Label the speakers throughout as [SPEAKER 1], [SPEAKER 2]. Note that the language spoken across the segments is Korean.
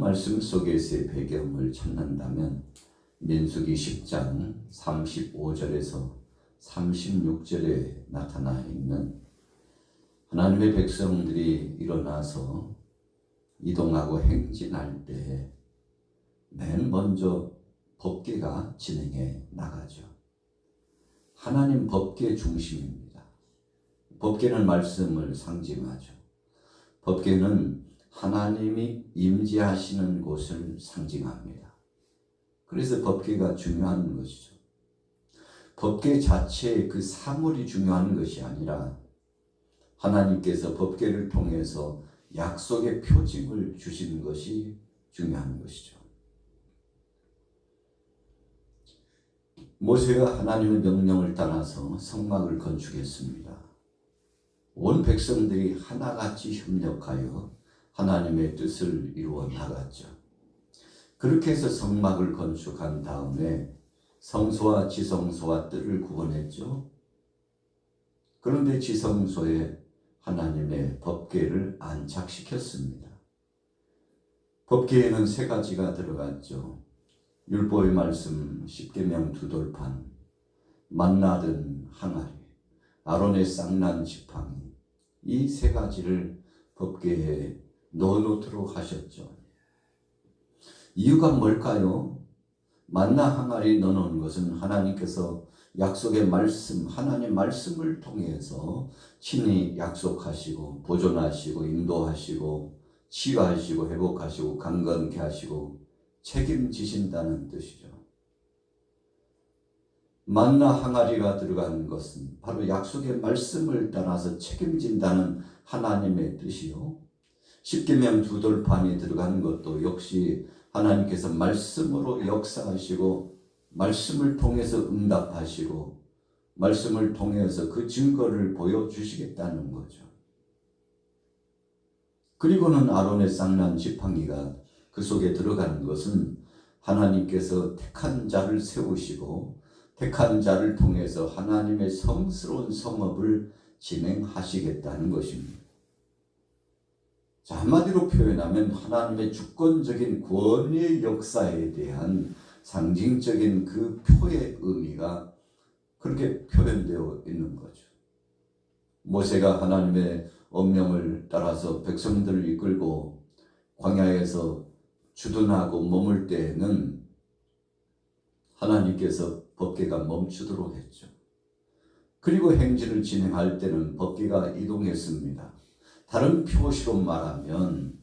[SPEAKER 1] 말씀 속에서의 배경을 찾는다면 민수기 10장 35절에서 36절에 나타나 있는 하나님의 백성들이 일어나서 이동하고 행진할 때 맨 먼저 법궤가 진행해 나가죠. 하나님 법궤 중심입니다. 법궤는 말씀을 상징하죠. 법궤는 하나님이 임재하시는 곳을 상징합니다. 그래서 법궤가 중요한 것이죠. 법궤 자체의 그 사물이 중요한 것이 아니라 하나님께서 법궤를 통해서 약속의 표징을 주시는 것이 중요한 것이죠. 모세가 하나님의 명령을 따라서 성막을 건축했습니다. 온 백성들이 하나같이 협력하여 하나님의 뜻을 이루어 나갔죠. 그렇게 해서 성막을 건축한 다음에 성소와 지성소와 뜰을 구원했죠. 그런데 지성소에 하나님의 법궤를 안착시켰습니다. 법궤에는 세 가지가 들어갔죠. 율법의 말씀, 십계명 두 돌판, 만나 든 항아리, 아론의 쌍난 지팡이, 이 세 가지를 법궤에 넣어놓도록 하셨죠. 이유가 뭘까요? 만나 항아리 넣어놓은 것은 하나님께서 약속의 말씀, 하나님 말씀을 통해서 친히 약속하시고 보존하시고 인도하시고 치유하시고 회복하시고 강건케 하시고 책임지신다는 뜻이죠. 만나 항아리가 들어간 것은 바로 약속의 말씀을 따라서 책임진다는 하나님의 뜻이요. 십계명 두 돌판이 들어간 것도 역시 하나님께서 말씀으로 역사하시고 말씀을 통해서 응답하시고 말씀을 통해서 그 증거를 보여주시겠다는 거죠. 그리고는 아론의 쌍난 지팡이가 그 속에 들어간 것은 하나님께서 택한 자를 세우시고 택한 자를 통해서 하나님의 성스러운 성업을 진행하시겠다는 것입니다. 자, 한마디로 표현하면 하나님의 주권적인 권위의 역사에 대한 상징적인 그 표의 의미가 그렇게 표현되어 있는 거죠. 모세가 하나님의 엄명을 따라서 백성들을 이끌고 광야에서 주둔하고 머물 때에는 하나님께서 법궤가 멈추도록 했죠. 그리고 행진을 진행할 때는 법궤가 이동했습니다. 다른 표시로 말하면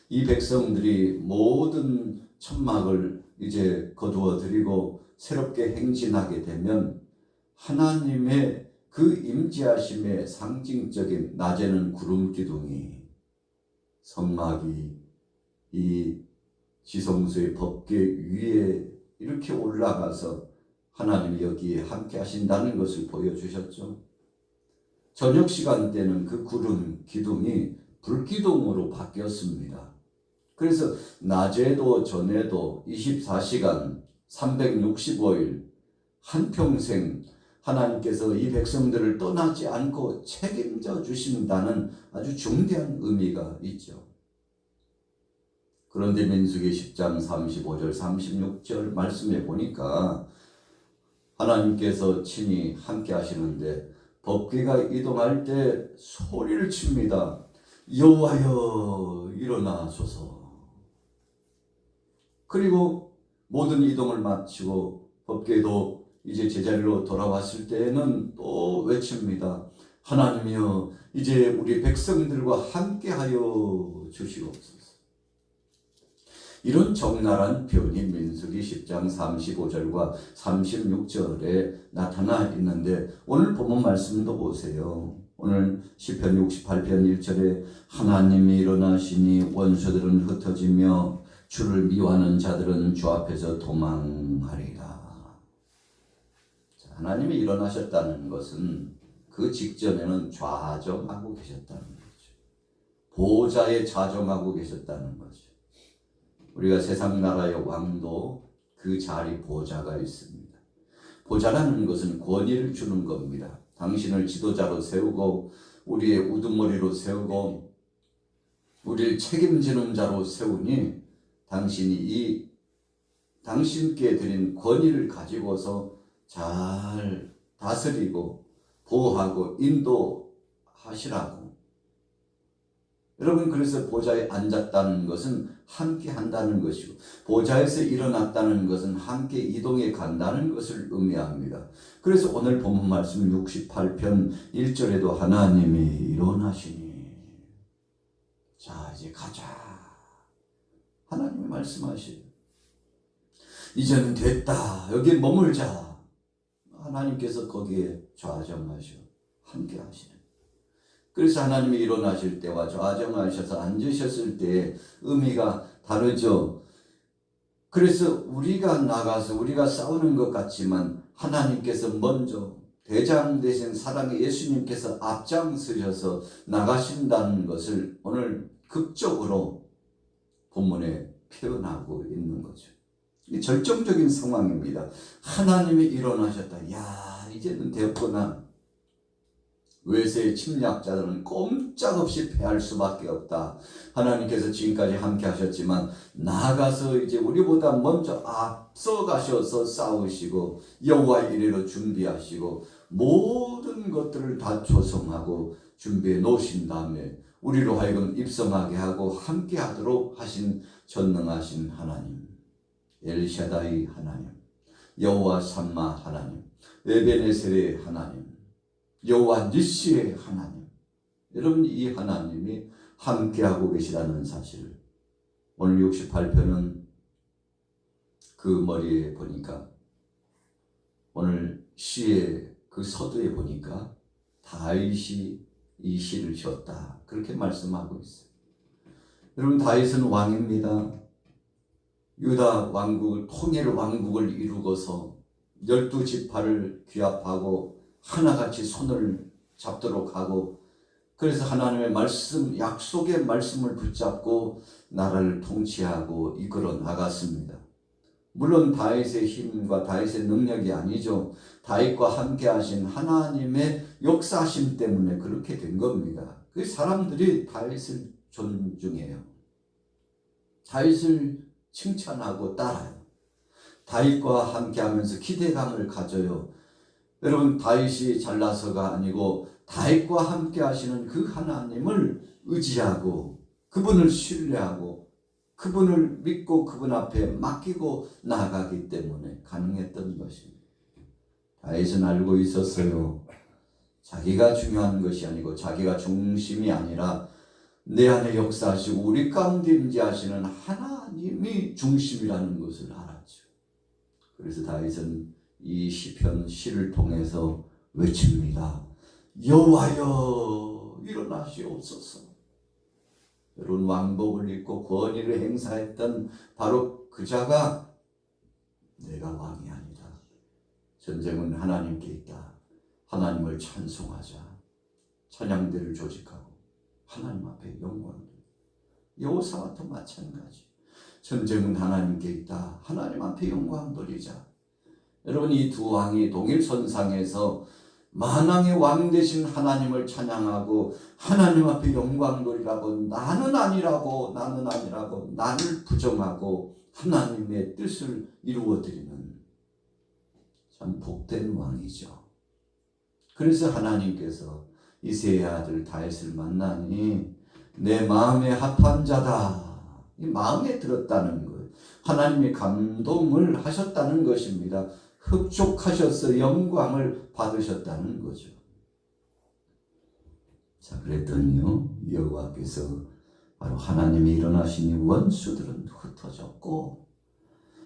[SPEAKER 1] 이 백성들이 모든 천막을 이제 거두어 드리고 새롭게 행진하게 되면 하나님의 그 임재하심의 상징적인 낮에는 구름 기둥이 성막이 이 지성소의 법궤 위에 이렇게 올라가서 하나님이 여기에 함께 하신다는 것을 보여주셨죠. 저녁 시간 때는 그 구름 기둥이 불기둥으로 바뀌었습니다. 그래서 낮에도 전에도 24시간 365일 한평생 하나님께서 이 백성들을 떠나지 않고 책임져 주신다는 아주 중대한 의미가 있죠. 그런데 민수기 10장 35절 36절 말씀에 보니까 하나님께서 친히 함께 하시는데 법궤가 이동할 때 소리를 칩니다. 여호와여 일어나소서. 그리고 모든 이동을 마치고 법궤도 이제 제자리로 돌아왔을 때에는 또 외칩니다. 하나님이여 이제 우리 백성들과 함께하여 주시옵소서. 이런 적나라한 표현이 민수기 10장 35절과 36절에 나타나 있는데 오늘 본문 말씀도 보세요. 오늘 시편 68편 1절에 하나님이 일어나시니 원수들은 흩어지며 주를 미워하는 자들은 주 앞에서 도망하리라. 하나님이 일어나셨다는 것은 그 직전에는 좌정하고 계셨다는 거죠. 보좌에 좌정하고 계셨다는 거죠. 우리가 세상 나라의 왕도 그 자리 보좌가 있습니다. 보좌라는 것은 권위를 주는 겁니다. 당신을 지도자로 세우고 우리의 우두머리로 세우고 우리를 책임지는 자로 세우니 당신이 당신께 드린 권위를 가지고서 잘 다스리고 보호하고 인도하시라고. 여러분, 그래서 보좌에 앉았다는 것은 함께 한다는 것이고, 보좌에서 일어났다는 것은 함께 이동해 간다는 것을 의미합니다. 그래서 오늘 본문 말씀 68편 1절에도 하나님이 일어나시니, 자 이제 가자, 하나님이 말씀하시죠. 이제는 됐다, 여기 머물자. 하나님께서 거기에 좌정하셔 함께 하시는. 그래서 하나님이 일어나실 때와 좌정하셔서 앉으셨을 때의 의미가 다르죠. 그래서 우리가 나가서 우리가 싸우는 것 같지만 하나님께서 먼저 대장 되신 사랑의 예수님께서 앞장서셔서 나가신다는 것을 오늘 극적으로 본문에 표현하고 있는 거죠. 이 절정적인 상황입니다. 하나님이 일어나셨다. 야, 이제는 되었구나. 외세의 침략자들은 꼼짝없이 패할 수밖에 없다. 하나님께서 지금까지 함께 하셨지만 나아가서 이제 우리보다 먼저 앞서 가셔서 싸우시고 여호와의 이레로 준비하시고 모든 것들을 다 조성하고 준비해 놓으신 다음에 우리로 하여금 입성하게 하고 함께 하도록 하신 전능하신 하나님, 엘샤다이 하나님, 여호와 삼마 하나님, 에베네셀의 하나님, 여호와 니시의 하나님. 여러분, 이 하나님이 함께하고 계시다는 사실을 오늘 68편은 그 머리에 보니까, 오늘 시의 그 서두에 보니까 다윗이 이 시를 지었다, 그렇게 말씀하고 있어요. 여러분, 다윗은 왕입니다. 유다 왕국을, 통일 왕국을 이루고서 12지파를 귀합하고 하나같이 손을 잡도록 하고, 그래서 하나님의 말씀, 약속의 말씀을 붙잡고 나라를 통치하고 이끌어 나갔습니다. 물론 다윗의 힘과 다윗의 능력이 아니죠. 다윗과 함께 하신 하나님의 역사심 때문에 그렇게 된 겁니다. 그 사람들이 다윗을 존중해요. 다윗을 칭찬하고 따라요. 다윗과 함께 하면서 기대감을 가져요. 여러분, 다윗이 잘나서가 아니고 다윗과 함께 하시는 그 하나님을 의지하고 그분을 신뢰하고 그분을 믿고 그분 앞에 맡기고 나아가기 때문에 가능했던 것입니다. 다윗은 알고 있었어요. 자기가 중요한 것이 아니고 자기가 중심이 아니라 내 안에 역사하시고 우리 가운데 임재하시는 하나님이 중심이라는 것을 알았죠. 그래서 다윗은 이 시편 시를 통해서 외칩니다. 여호와여, 일어나시옵소서. 여러분, 왕복을 입고 권위를 행사했던 바로 그 자가 내가 왕이 아니다. 전쟁은 하나님께 있다. 하나님을 찬송하자. 찬양대를 조직하고 하나님 앞에 영광을. 여호사와도 마찬가지. 전쟁은 하나님께 있다. 하나님 앞에 영광 돌리자. 여러분, 이 두 왕이 동일선상에서 만왕의 왕 되신 하나님을 찬양하고 하나님 앞에 영광 돌리라고, 나는 아니라고 나를 부정하고 하나님의 뜻을 이루어드리는 참 복된 왕이죠. 그래서 하나님께서 이새의 아들 다윗을 만나니 내 마음에 합한 자다. 이 마음에 들었다는 거예요. 하나님이 감동을 하셨다는 것입니다. 흡족하셔서 영광을 받으셨다는 거죠. 자, 그랬더니요, 여호와께서 바로 하나님이 일어나시니 원수들은 흩어졌고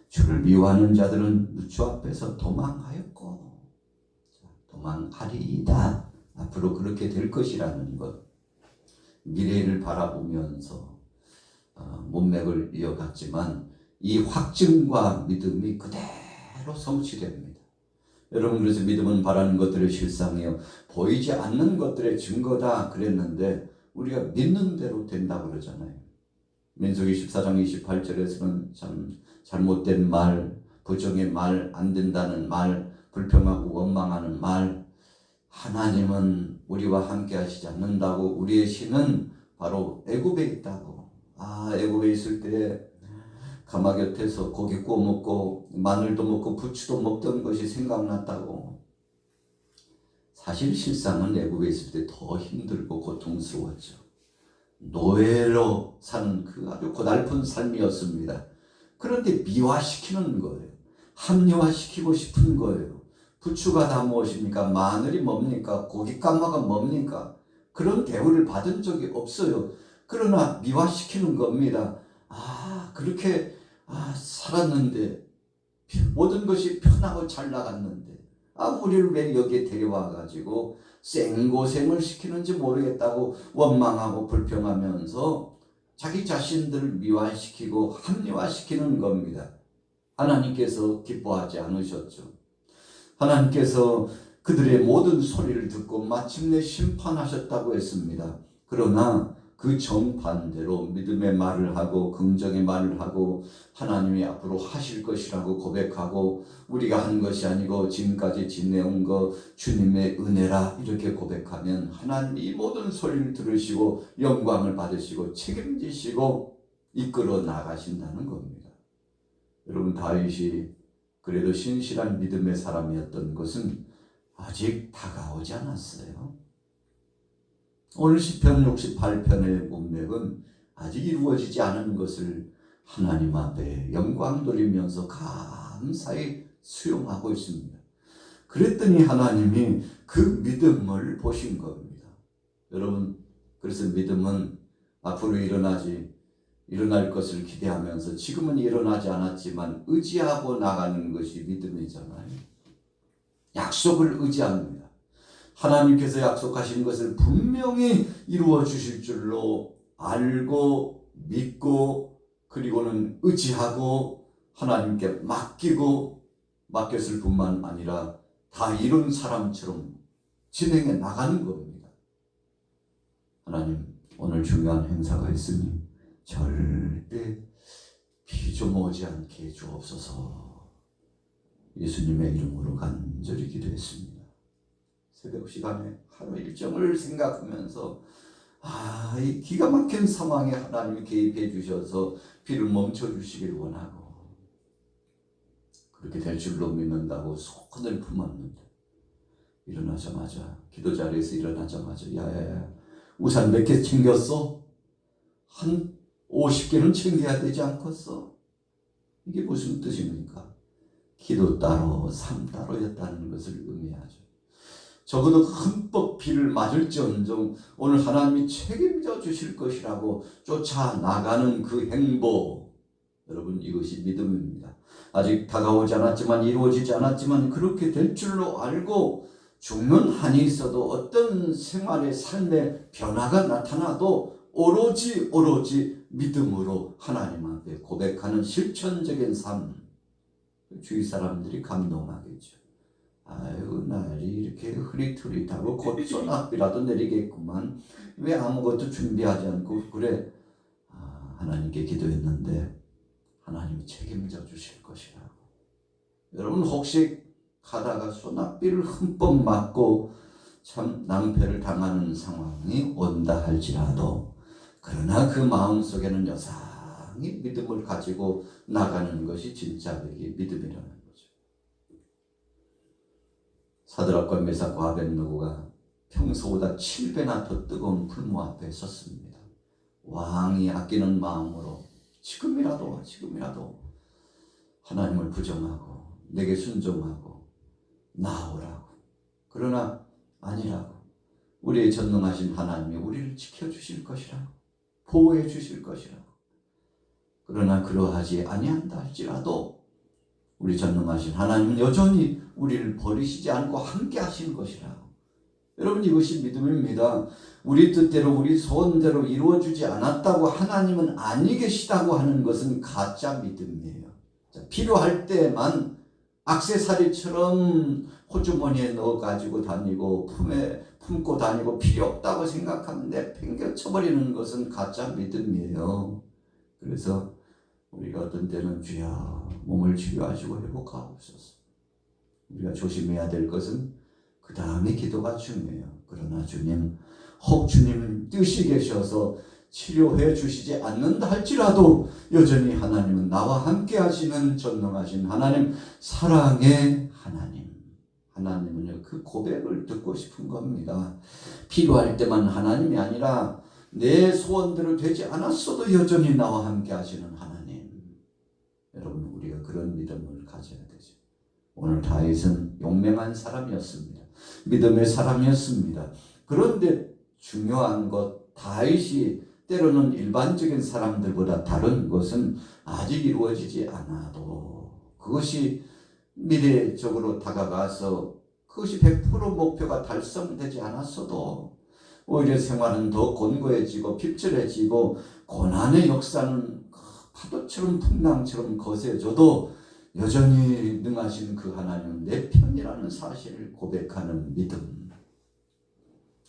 [SPEAKER 1] 주를 미워하는 자들은 주 앞에서 도망하였고, 도망하리이다. 앞으로 그렇게 될 것이라는 것. 미래를 바라보면서 문맥을 이어갔지만 이 확증과 믿음이 그대로 성취됩니다. 여러분, 그래서 믿음은 바라는 것들의 실상이요 보이지 않는 것들의 증거다 그랬는데 우리가 믿는 대로 된다고 그러잖아요. 민수기 14장 28절에서는 참 잘못된 말, 부정의 말, 안 된다는 말, 불평하고 원망하는 말, 하나님은 우리와 함께 하시지 않는다고, 우리의 신은 바로 애굽에 있다고. 애굽에 있을 때 가마 곁에서 고기 구워 먹고 마늘도 먹고 부추도 먹던 것이 생각났다고. 사실 실상은 애굽에 있을 때 더 힘들고 고통스러웠죠. 노예로 사는 그 아주 고달픈 삶이었습니다. 그런데 미화시키는 거예요. 합리화시키고 싶은 거예요. 부추가 다 무엇입니까? 마늘이 뭡니까? 고깃가마가 뭡니까? 그런 대우를 받은 적이 없어요. 그러나 미화시키는 겁니다. 그렇게 살았는데 모든 것이 편하고 잘 나갔는데 우리를 왜 여기에 데려와가지고 생고생을 시키는지 모르겠다고 원망하고 불평하면서 자기 자신들을 미화시키고 합리화시키는 겁니다. 하나님께서 기뻐하지 않으셨죠. 하나님께서 그들의 모든 소리를 듣고 마침내 심판하셨다고 했습니다. 그러나 그 정반대로 믿음의 말을 하고 긍정의 말을 하고 하나님이 앞으로 하실 것이라고 고백하고 우리가 한 것이 아니고 지금까지 지내온 것 주님의 은혜라 이렇게 고백하면 하나님이 모든 소리를 들으시고 영광을 받으시고 책임지시고 이끌어 나가신다는 겁니다. 여러분, 다윗이 그래도 신실한 믿음의 사람이었던 것은 아직 다가오지 않았어요. 오늘 시편 68편의 문맥은 아직 이루어지지 않은 것을 하나님 앞에 영광 돌리면서 감사히 수용하고 있습니다. 그랬더니 하나님이 그 믿음을 보신 겁니다. 여러분, 그래서 믿음은 앞으로 일어날 것을 기대하면서 지금은 일어나지 않았지만 의지하고 나가는 것이 믿음이잖아요. 약속을 의지합니다. 하나님께서 약속하신 것을 분명히 이루어 주실 줄로 알고 믿고 그리고는 의지하고 하나님께 맡겼을 뿐만 아니라 다 이룬 사람처럼 진행해 나가는 겁니다. 하나님, 오늘 중요한 행사가 있으니 절대 비 좀 오지 않게 주옵소서. 예수님의 이름으로 간절히 기도했습니다. 새벽 시간에 하루 일정을 생각하면서 이 기가 막힌 상황에 하나님이 개입해 주셔서 비를 멈춰 주시길 원하고 그렇게 될 줄로 믿는다고 소원을 품었는데 일어나자마자 기도 자리에서 일어나자마자 야야야 우산 몇 개 챙겼어? 한 50개는 챙겨야 되지 않겠어? 이게 무슨 뜻입니까? 기도 따로 삶 따로였다는 것을 의미하죠. 적어도 흠뻑 비를 맞을지언정 오늘 하나님이 책임져 주실 것이라고 쫓아나가는 그 행보, 여러분, 이것이 믿음입니다. 아직 다가오지 않았지만 이루어지지 않았지만 그렇게 될 줄로 알고 죽는 한이 있어도 어떤 생활의 삶의 변화가 나타나도 오로지 믿음으로 하나님 앞에 고백하는 실천적인 삶, 주위 사람들이 감동하겠죠. 날이 이렇게 흐릿흐릿하고 곧 소낙비라도 내리겠구만. 왜 아무것도 준비하지 않고 그래? 하나님께 기도했는데 하나님이 책임져 주실 것이라고. 여러분, 혹시 가다가 소낙비를 흠뻑 맞고 참 낭패를 당하는 상황이 온다 할지라도 그러나 그 마음속에는 여상히 믿음을 가지고 나가는 것이 진짜 믿음이라는 거죠. 사드락과 메삭과 아벳느고가 평소보다 7배나 더 뜨거운 풀무 앞에 섰습니다. 왕이 아끼는 마음으로 지금이라도 하나님을 부정하고 내게 순종하고 나오라고. 그러나 아니라고. 우리의 전능하신 하나님이 우리를 지켜주실 것이라고. 보호해 주실 것이라고. 그러나 그러하지 아니한다 할지라도 우리 전능하신 하나님은 여전히 우리를 버리시지 않고 함께 하시는 것이라고. 여러분, 이것이 믿음입니다. 우리 뜻대로 우리 소원대로 이루어지지 않았다고 하나님은 아니 계시다고 하는 것은 가짜 믿음이에요. 필요할 때만 액세서리처럼 호주머니에 넣어 가지고 다니고 품에 품고 다니고 필요 없다고 생각하는데 팽개쳐버리는 것은 가짜 믿음이에요. 그래서 우리가 어떤 때는 주여 몸을 치료하시고 회복하옵소서. 우리가 조심해야 될 것은 그 다음에 기도가 중요해요. 그러나 주님, 혹 주님 뜻이 계셔서 치료해 주시지 않는다 할지라도 여전히 하나님은 나와 함께 하시는 전능하신 하나님, 사랑의 하나님. 하나님은요, 그 고백을 듣고 싶은 겁니다. 필요할 때만 하나님이 아니라 내 소원대로 되지 않았어도 여전히 나와 함께 하시는 하나님. 여러분, 우리가 그런 믿음을 가져야 되죠. 오늘 다윗은 용맹한 사람이었습니다. 믿음의 사람이었습니다. 그런데 중요한 것, 다윗이 때로는 일반적인 사람들보다 다른 것은 아직 이루어지지 않아도 그것이 미래적으로 다가가서 그것이 100% 목표가 달성되지 않았어도 오히려 생활은 더 곤고해지고 핍절해지고 고난의 역사는 파도처럼 풍랑처럼 거세져도 여전히 능하신 그 하나님은 내 편이라는 사실을 고백하는 믿음.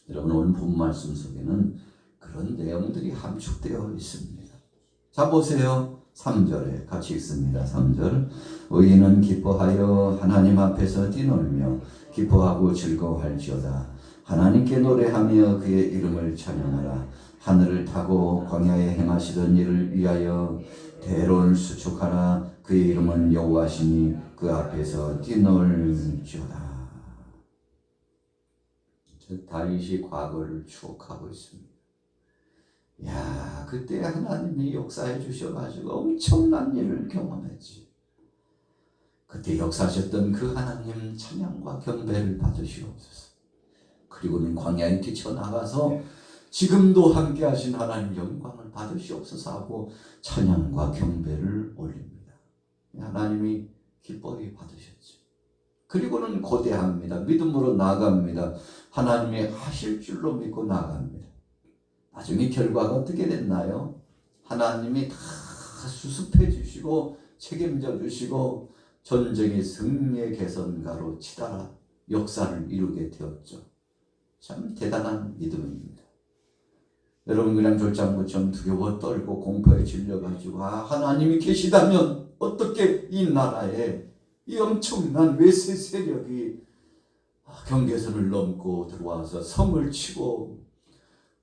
[SPEAKER 1] 여러분, 오늘 본 말씀 속에는 그런 내용들이 함축되어 있습니다. 자, 보세요. 3절에 같이 읽습니다. 3절. 의인은 기뻐하여 하나님 앞에서 뛰놀며 기뻐하고 즐거워할지어다. 하나님께 노래하며 그의 이름을 찬양하라. 하늘을 타고 광야에 행하시던 일을 위하여 대로를 수축하라. 그의 이름은 여호와시니 그 앞에서 뛰놀지어다. 다윗이 과거를 추억하고 있습니다. 야, 그때 하나님이 역사해 주셔가지고 엄청난 일을 경험했지. 그때 역사하셨던 그 하나님 찬양과 경배를 받으시옵소서. 그리고는 광야에 뛰쳐나가서 지금도 함께 하신 하나님 영광을 받으시옵소서 하고 찬양과 경배를 올립니다. 하나님이 기뻐히 받으셨죠. 그리고는 고대합니다. 믿음으로 나아갑니다. 하나님이 하실 줄로 믿고 나아갑니다. 나중에 결과가 어떻게 됐나요? 하나님이 다 수습해 주시고 책임져 주시고 전쟁의 승리의 개선가로 치달아 역사를 이루게 되었죠. 참 대단한 믿음입니다. 여러분, 그냥 졸장구처럼 두려워 떨고 공포에 질려가지고 하나님이 계시다면 어떻게 이 나라에 이 엄청난 외세 세력이 경계선을 넘고 들어와서 성을 치고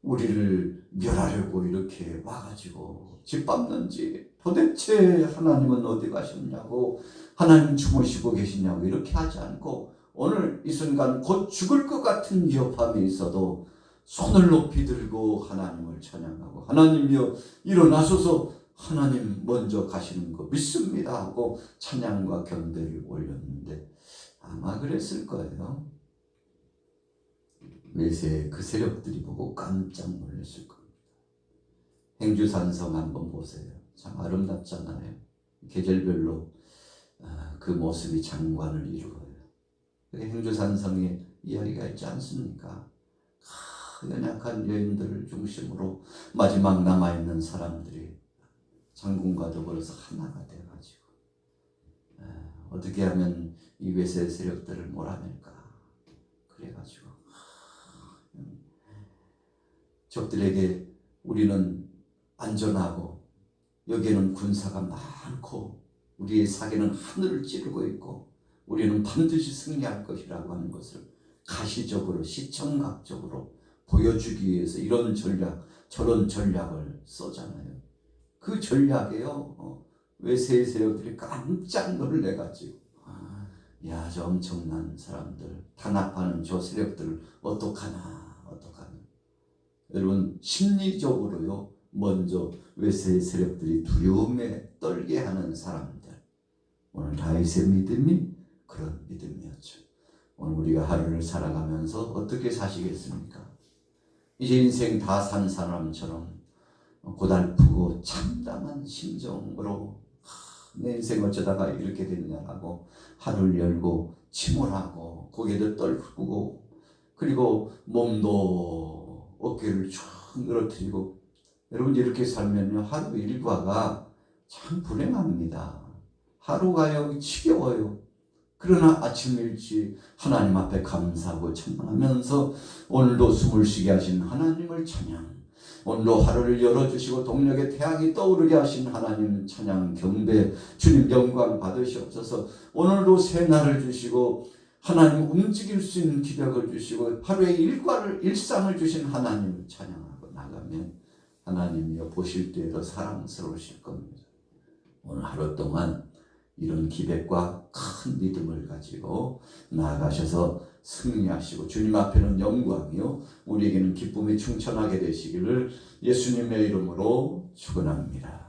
[SPEAKER 1] 우리를 멸하려고 이렇게 와가지고 짓밟는지, 도대체 하나님은 어디 가셨냐고, 하나님 주무시고 계시냐고 이렇게 하지 않고 오늘 이 순간 곧 죽을 것 같은 위협함이 있어도 손을 높이 들고 하나님을 찬양하고, 하나님이여 일어나소서, 하나님 먼저 가시는 거 믿습니다 하고 찬양과 경배를 올렸는데 아마 그랬을 거예요. 외세 그 세력들이 보고 깜짝 놀랐을 겁니다. 행주산성 한번 보세요. 참 아름답잖아요. 계절별로 그 모습이 장관을 이루어요. 행주산성에 이야기가 있지 않습니까? 연약한 여인들을 중심으로 마지막 남아있는 사람들이 장군과 더불어서 하나가 돼가지고 어떻게 하면 이 외세 세력들을 몰아낼까, 그래가지고 적들에게 우리는 안전하고 여기에는 군사가 많고 우리의 사기는 하늘을 찌르고 있고 우리는 반드시 승리할 것이라고 하는 것을 가시적으로 시청각적으로 보여주기 위해서 이런 전략 저런 전략을 써잖아요. 그 전략에요, 외세의 세력들이 깜짝 놀래가지고 야, 저 엄청난 사람들 탄압하는 저 세력들을 어떡하나. 여러분, 심리적으로요 먼저 외세의 세력들이 두려움에 떨게 하는 사람들, 오늘 다윗의 믿음이 그런 믿음이었죠. 오늘 우리가 하루를 살아가면서 어떻게 사시겠습니까? 이제 인생 다 산 사람처럼 고달프고 참담한 심정으로 내 인생 어쩌다가 이렇게 됐냐라고 하루를 열고 침울하고 고개도 떨구고 그리고 몸도 어깨를 쭉 늘어뜨리고, 여러분 이렇게 살면요 하루 일과가 참 불행합니다. 하루가요 지겨워요. 그러나 아침 일찍 하나님 앞에 감사하고 찬양하면서 오늘도 숨을 쉬게 하신 하나님을 찬양, 오늘도 하루를 열어주시고 동력의 태양이 떠오르게 하신 하나님 찬양 경배, 주님 영광 받으시옵소서. 오늘도 새 날을 주시고 하나님 움직일 수 있는 기력을 주시고 하루의 일상을 주신 하나님을 찬양하고 나가면 하나님이여 보실 때에도 사랑스러우실 겁니다. 오늘 하루 동안 이런 기백과 큰 믿음을 가지고 나아가셔서 승리하시고 주님 앞에는 영광이요 우리에게는 기쁨이 충천하게 되시기를 예수님의 이름으로 축원합니다.